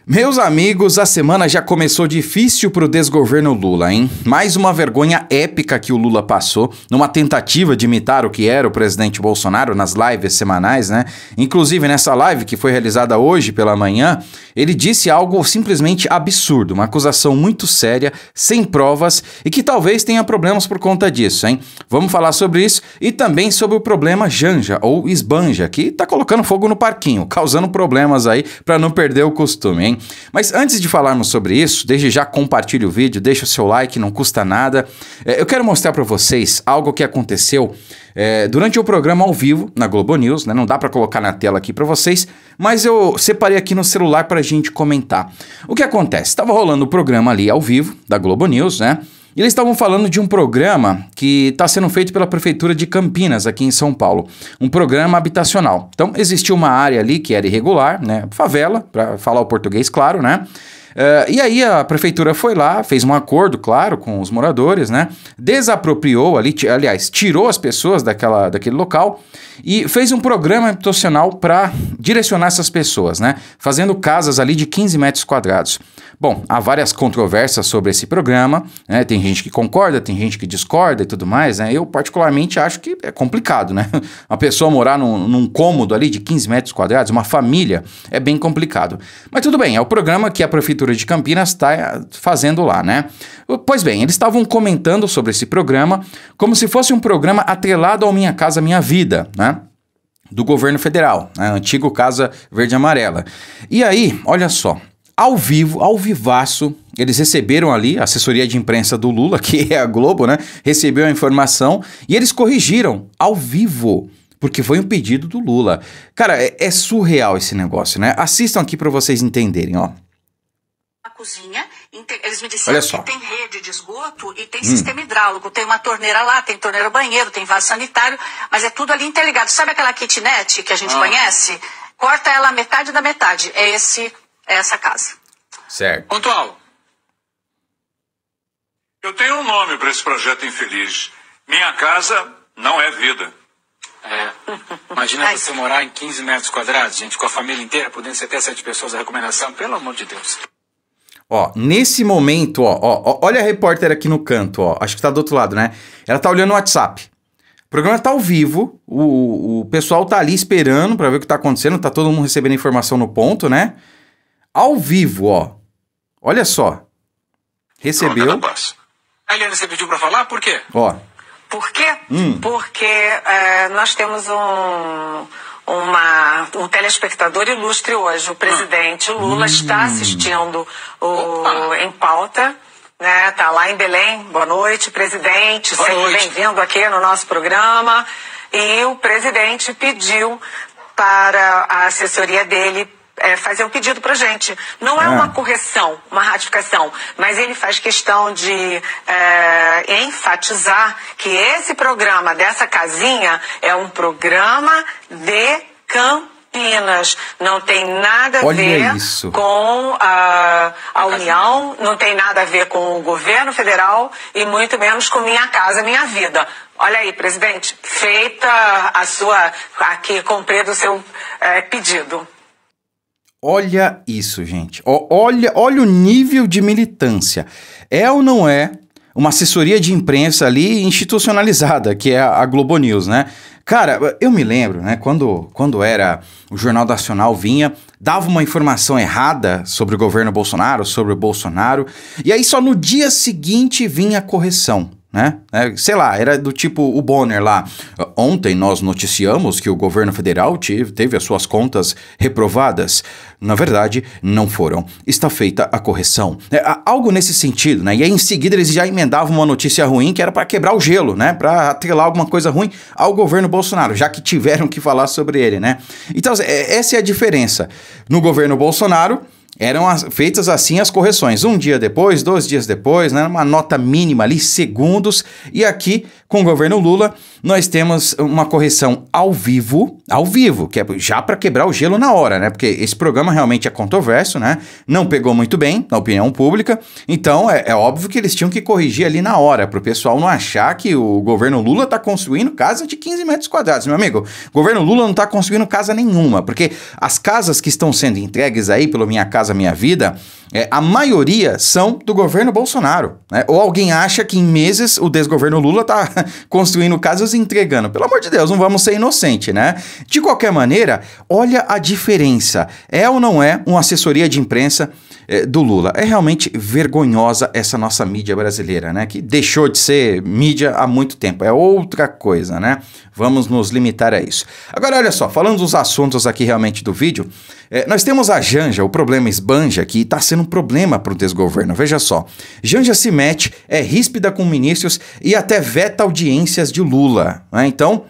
Meus amigos, a semana já começou difícil pro desgoverno Lula, hein? Mais uma vergonha épica que o Lula passou, numa tentativa de imitar o que era o presidente Bolsonaro nas lives semanais, né? Inclusive nessa live que foi realizada hoje pela manhã, ele disse algo simplesmente absurdo, uma acusação muito séria, sem provas e que talvez tenha problemas por conta disso, hein? Vamos falar sobre isso e também sobre o problema Janja ou Esbanja, que tá colocando fogo no parquinho, causando problemas aí pra não perder o costume, hein? Mas antes de falarmos sobre isso, desde já compartilhe o vídeo, deixa o seu like, não custa nada. Eu quero mostrar para vocês algo que aconteceu durante o programa ao vivo na Globo News, né? Não dá para colocar na tela aqui para vocês, mas eu separei aqui no celular para a gente comentar. O que acontece? Estava rolando o programa ali ao vivo da Globo News, né? E eles estavam falando de um programa que está sendo feito pela Prefeitura de Campinas, aqui em São Paulo. Um programa habitacional. Então, existia uma área ali que era irregular, né? Favela, para falar o português, claro, né? E aí a prefeitura foi lá, fez um acordo, claro, com os moradores, né? Desapropriou ali, aliás, tirou as pessoas daquele local e fez um programa habitacional para direcionar essas pessoas, né? Fazendo casas ali de 15 metros quadrados. Bom, há várias controvérsias sobre esse programa, né? Tem gente que concorda, tem gente que discorda e tudo mais, né? Eu particularmente acho que é complicado, né? Uma pessoa morar num cômodo ali de 15 metros quadrados, uma família, é bem complicado. Mas tudo bem, é o programa que a Prefeitura de Campinas está fazendo lá, né? Pois bem, eles estavam comentando sobre esse programa como se fosse um programa atrelado ao Minha Casa Minha Vida, né? Do governo federal, né? Antigo Casa Verde e Amarela. E aí, olha só, ao vivo, ao vivaço, eles receberam ali a assessoria de imprensa do Lula, que é a Globo, né? Recebeu a informação e eles corrigiram ao vivo, porque foi um pedido do Lula. Cara, é surreal esse negócio, né? Assistam aqui para vocês entenderem, ó. Cozinha, eles me disseram que tem rede de esgoto e tem sistema hidráulico, tem uma torneira lá, tem torneira banheiro, tem vaso sanitário, mas é tudo ali interligado. Sabe aquela kitnet que a gente conhece? Corta ela metade da metade. É essa casa. Certo. Pontual. Eu tenho um nome para esse projeto infeliz. Minha casa não é vida. Imagina você morar em 15 metros quadrados, gente, com a família inteira, podendo ser até 7 pessoas, a recomendação, pelo amor de Deus. Ó, nesse momento, ó, olha a repórter aqui no canto, ó, acho que tá do outro lado, né? Ela tá olhando o WhatsApp. O programa tá ao vivo, o pessoal tá ali esperando pra ver o que tá acontecendo, tá todo mundo recebendo informação no ponto, né? Ao vivo, ó. Olha só. Recebeu. A Eliane, você pediu pra falar? Por quê? Ó. Por quê? Porque nós temos um telespectador ilustre hoje. O presidente Lula está assistindo Em Pauta, né? Tá lá em Belém. Boa noite, presidente. Sempre bem-vindo aqui no nosso programa. E o presidente pediu para a assessoria dele fazer um pedido pra gente. Não é uma correção, uma ratificação, mas ele faz questão de enfatizar que esse programa dessa casinha é um programa de Campinas. Não tem nada a ver com a União, não tem nada a ver com o governo federal e muito menos com Minha Casa Minha Vida. Olha aí, presidente, feita a sua, aqui, cumprido o seu pedido. Olha isso, gente. Olha o nível de militância. É ou não é uma assessoria de imprensa ali institucionalizada, que é a Globo News, né? Cara, eu me lembro, né, quando era o Jornal Nacional vinha, dava uma informação errada sobre o governo Bolsonaro, sobre o Bolsonaro, e aí só no dia seguinte vinha a correção. Né? Sei lá, era do tipo o Bonner lá. Ontem nós noticiamos que o governo federal teve as suas contas reprovadas. Na verdade, não foram. Está feita a correção. Algo nesse sentido, né? E aí em seguida eles já emendavam uma notícia ruim que era para quebrar o gelo, né? Para atrelar alguma coisa ruim ao governo Bolsonaro, já que tiveram que falar sobre ele, né? Então, essa é a diferença. No governo Bolsonaro, eram feitas assim as correções, um dia depois, 2 dias depois, né, uma nota mínima ali, segundos, e aqui com o governo Lula nós temos uma correção ao vivo, que é já para quebrar o gelo na hora, né, porque esse programa realmente é controverso, né, não pegou muito bem na opinião pública, então é óbvio que eles tinham que corrigir ali na hora, para o pessoal não achar que o governo Lula tá construindo casa de 15 metros quadrados, meu amigo, o governo Lula não tá construindo casa nenhuma, porque as casas que estão sendo entregues aí pelo Minha Casa Casa Minha Vida, a maioria são do governo Bolsonaro, né? Ou alguém acha que em meses o desgoverno Lula tá construindo casas e entregando. Pelo amor de Deus, não vamos ser inocentes, né? De qualquer maneira, olha a diferença. É ou não é uma assessoria de imprensa do Lula? É realmente vergonhosa essa nossa mídia brasileira, né? Que deixou de ser mídia há muito tempo. É outra coisa, né? Vamos nos limitar a isso. Agora, olha só, falando dos assuntos aqui realmente do vídeo, nós temos a Janja, o problema esbanja, que está sendo um problema para o desgoverno. Veja só, Janja se mete, é ríspida com ministros e até veta audiências de Lula, né? Então,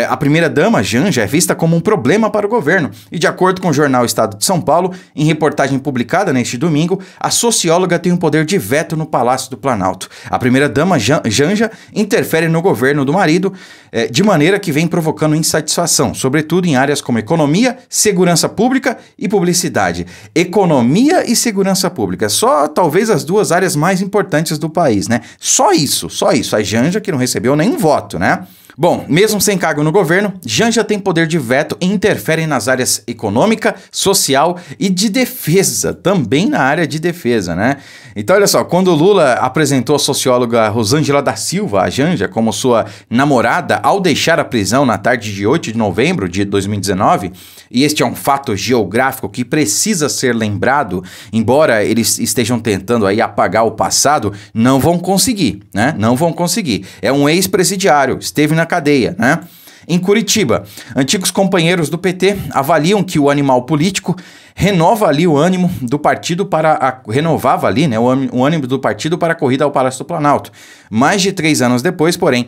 a primeira-dama, Janja, é vista como um problema para o governo. E de acordo com o jornal Estado de São Paulo, em reportagem publicada neste domingo, a socióloga tem um poder de veto no Palácio do Planalto. A primeira-dama, Janja, interfere no governo do marido de maneira que vem provocando insatisfação, sobretudo em áreas como economia, segurança pública e publicidade. Economia e segurança pública, só talvez as duas áreas mais importantes do país, né? Só isso. A Janja que não recebeu nenhum voto, né? Bom, mesmo sem cargo no governo, Janja tem poder de veto e interfere nas áreas econômica, social e de defesa, também na área de defesa, né? Então, olha só, quando o Lula apresentou a socióloga Rosângela da Silva, a Janja, como sua namorada, ao deixar a prisão na tarde de 8 de novembro de 2019, e este é um fato geográfico que precisa ser lembrado, embora eles estejam tentando aí apagar o passado, não vão conseguir, né? Não vão conseguir. É um ex-presidiário, esteve na cadeia, né? Em Curitiba, antigos companheiros do PT avaliam que o animal político renova ali o ânimo do partido renovava ali, né, o ânimo do partido para a corrida ao Palácio do Planalto. Mais de 3 anos depois, porém,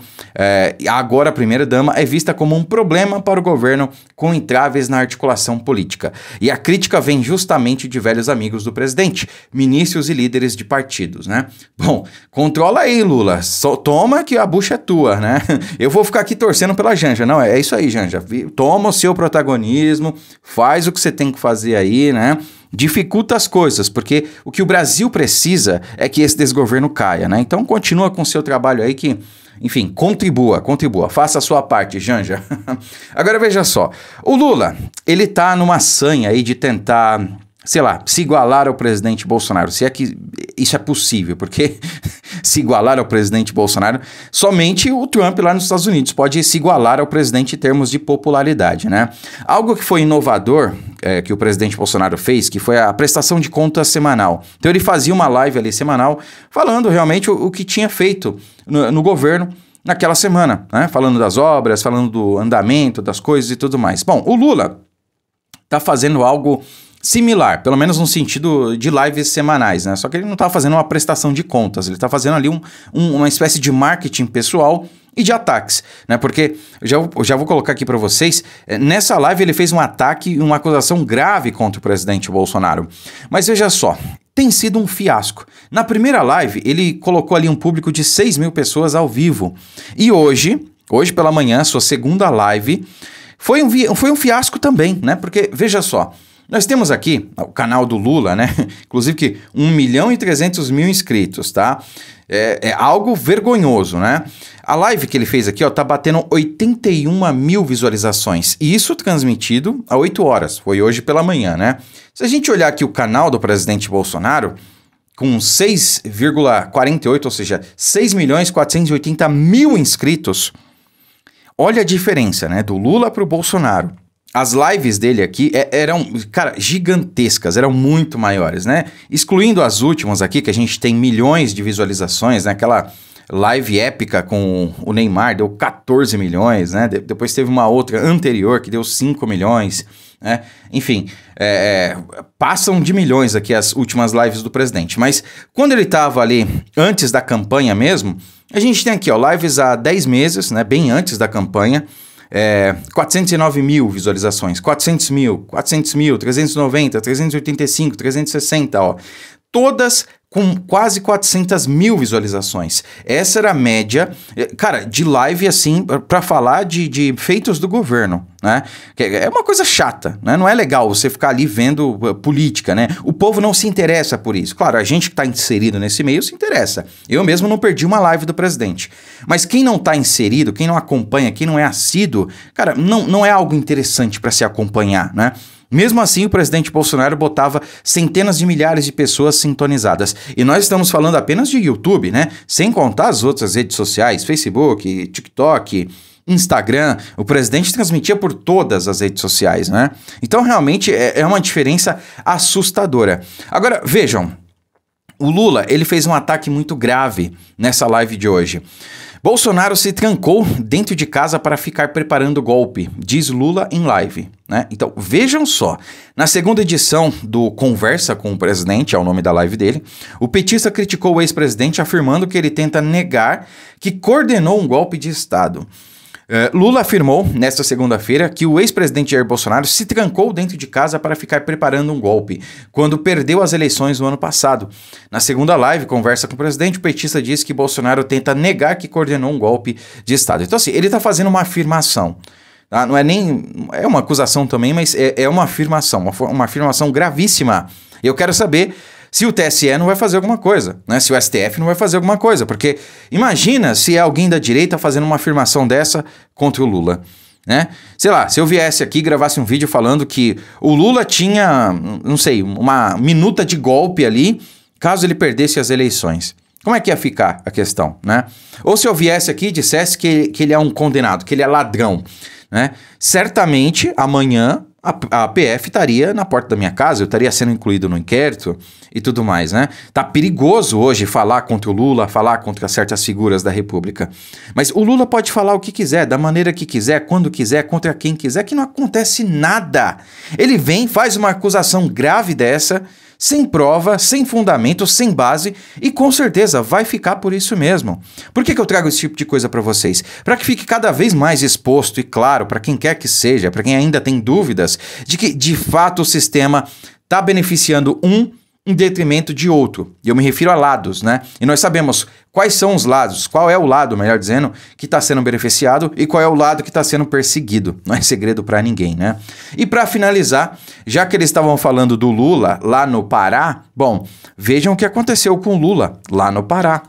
agora a primeira-dama é vista como um problema para o governo com entraves na articulação política. E a crítica vem justamente de velhos amigos do presidente, ministros e líderes de partidos, né? Bom, controla aí, Lula, toma que a bucha é tua, né? Eu vou ficar aqui torcendo pela Janja, não, é isso aí, Janja, toma o seu protagonismo, faz o que você tem que fazer aí, né? Dificulta as coisas, porque o que o Brasil precisa é que esse desgoverno caia, né? Então continua com o seu trabalho aí que, enfim, contribua, faça a sua parte, Janja. Agora veja só, o Lula, ele tá numa sanha aí de tentar, sei lá, se igualar ao presidente Bolsonaro, se é que isso é possível, porque se igualar ao presidente Bolsonaro, somente o Trump lá nos Estados Unidos pode se igualar ao presidente em termos de popularidade, né? Algo que foi inovador, que o presidente Bolsonaro fez, que foi a prestação de contas semanal. Então ele fazia uma live ali semanal, falando realmente o que tinha feito no governo naquela semana, né? Falando das obras, falando do andamento, das coisas e tudo mais. Bom, o Lula tá fazendo algo similar, pelo menos no sentido de lives semanais, né? Só que ele não tá fazendo uma prestação de contas, ele tá fazendo ali uma espécie de marketing pessoal e de ataques, né? Porque, já vou colocar aqui para vocês, nessa live ele fez um ataque e uma acusação grave contra o presidente Bolsonaro. Mas veja só, tem sido um fiasco. Na primeira live, ele colocou ali um público de 6 mil pessoas ao vivo. E hoje pela manhã, sua segunda live, foi um fiasco também, né? Porque, veja só, nós temos aqui o canal do Lula, né? Inclusive que 1.300.000 inscritos, tá? É algo vergonhoso, né? A live que ele fez aqui, ó, tá batendo 81 mil visualizações. E isso transmitido a 8 horas. Foi hoje pela manhã, né? Se a gente olhar aqui o canal do presidente Bolsonaro, com 6,48, ou seja, 6.480.000 inscritos, olha a diferença, né? Do Lula pro Bolsonaro. As lives dele aqui eram, cara, gigantescas, eram muito maiores, né? Excluindo as últimas aqui, que a gente tem milhões de visualizações, né? Aquela live épica com o Neymar deu 14 milhões, né? Depois teve uma outra anterior que deu 5 milhões, né? Enfim, passam de milhões aqui as últimas lives do presidente. Mas quando ele estava ali, antes da campanha mesmo, a gente tem aqui, ó, lives há 10 meses, né? Bem antes da campanha. 409 mil visualizações, 400 mil, 390, 385, 360, ó. Todas com quase 400 mil visualizações. Essa era a média, cara, de live assim, para falar de feitos do governo, né? É uma coisa chata, né? Não é legal você ficar ali vendo política, né? O povo não se interessa por isso. Claro, a gente que está inserido nesse meio se interessa. Eu mesmo não perdi uma live do presidente. Mas quem não está inserido, quem não acompanha, quem não é assíduo, cara, não é algo interessante para se acompanhar, né? Mesmo assim, o presidente Bolsonaro botava centenas de milhares de pessoas sintonizadas. E nós estamos falando apenas de YouTube, né? Sem contar as outras redes sociais, Facebook, TikTok, Instagram. O presidente transmitia por todas as redes sociais, né? Então, realmente, é uma diferença assustadora. Agora, vejam, o Lula, ele fez um ataque muito grave nessa live de hoje. Bolsonaro se trancou dentro de casa para ficar preparando o golpe, diz Lula em live, né? Então, vejam só, na segunda edição do Conversa com o Presidente, é o nome da live dele, o petista criticou o ex-presidente afirmando que ele tenta negar que coordenou um golpe de Estado. Lula afirmou, nesta segunda-feira, que o ex-presidente Jair Bolsonaro se trancou dentro de casa para ficar preparando um golpe, quando perdeu as eleições no ano passado. Na segunda live, Conversa com o Presidente, o petista disse que Bolsonaro tenta negar que coordenou um golpe de Estado. Então, assim, ele está fazendo uma afirmação. Tá? Não é nem... é uma acusação também, mas é uma afirmação, uma afirmação gravíssima. Eu quero saber se o TSE não vai fazer alguma coisa, né? Se o STF não vai fazer alguma coisa, porque imagina se é alguém da direita fazendo uma afirmação dessa contra o Lula, né? Sei lá, se eu viesse aqui e gravasse um vídeo falando que o Lula tinha, não sei, uma minuta de golpe ali, caso ele perdesse as eleições. Como é que ia ficar a questão, né? Ou se eu viesse aqui e dissesse que ele é um condenado, que ele é ladrão, né? Certamente, amanhã, a PF estaria na porta da minha casa, eu estaria sendo incluído no inquérito e tudo mais, né? Tá perigoso hoje falar contra o Lula, falar contra certas figuras da República. Mas o Lula pode falar o que quiser, da maneira que quiser, quando quiser, contra quem quiser, que não acontece nada. Ele vem, faz uma acusação grave dessa, sem prova, sem fundamento, sem base, e com certeza vai ficar por isso mesmo. Por que eu trago esse tipo de coisa para vocês? Para que fique cada vez mais exposto e claro, para quem quer que seja, para quem ainda tem dúvidas, de que de fato o sistema está beneficiando um em detrimento de outro. E eu me refiro a lados, né? E nós sabemos quais são os lados, qual é o lado, melhor dizendo, que está sendo beneficiado e qual é o lado que está sendo perseguido. Não é segredo para ninguém, né? E para finalizar, já que eles estavam falando do Lula lá no Pará, bom, vejam o que aconteceu com o Lula lá no Pará.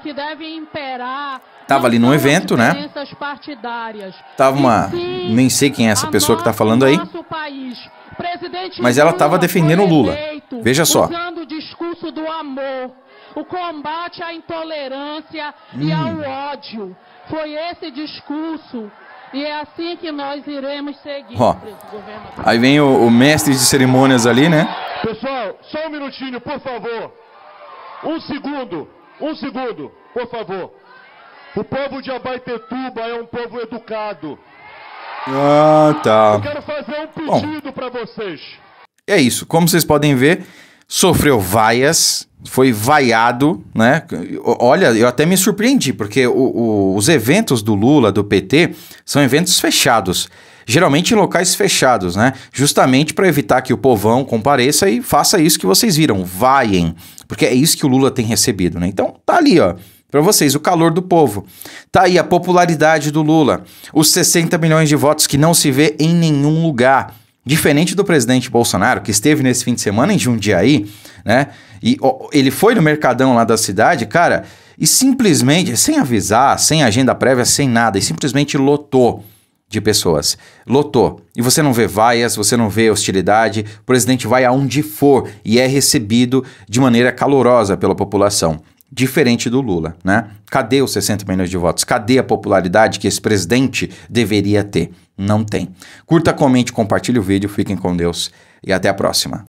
Que deve imperar. Tava ali num evento, né? Tava uma... nem sei quem é essa pessoa que tá falando aí. Mas ela tava defendendo o Lula. Veja só. Usando o discurso do amor, o combate à intolerância e ao ódio. Foi esse discurso. E é assim que nós iremos seguir. Ó, aí vem o mestre de cerimônias ali, né? Pessoal, só um minutinho, por favor. Um segundo, por favor. O povo de Abaetetuba é um povo educado. Ah, tá. Eu quero fazer um pedido para vocês. É isso, como vocês podem ver, sofreu vaias, foi vaiado, né? Olha, eu até me surpreendi, porque os eventos do Lula, do PT, são eventos fechados. Geralmente em locais fechados, né? Justamente para evitar que o povão compareça e faça isso que vocês viram, vaiem. Porque é isso que o Lula tem recebido, né? Então tá ali, ó, para vocês, o calor do povo. Tá aí a popularidade do Lula, os 60 milhões de votos que não se vê em nenhum lugar. Diferente do presidente Bolsonaro, que esteve nesse fim de semana em Jundiaí, né? E ele foi no mercadão lá da cidade, cara, e simplesmente, sem avisar, sem agenda prévia, sem nada, e simplesmente lotou de pessoas. Lotou. E você não vê vaias, você não vê hostilidade, o presidente vai aonde for e é recebido de maneira calorosa pela população. Diferente do Lula, né? Cadê os 60 milhões de votos? Cadê a popularidade que esse presidente deveria ter? Não tem. Curta, comente, compartilhe o vídeo, fiquem com Deus e até a próxima.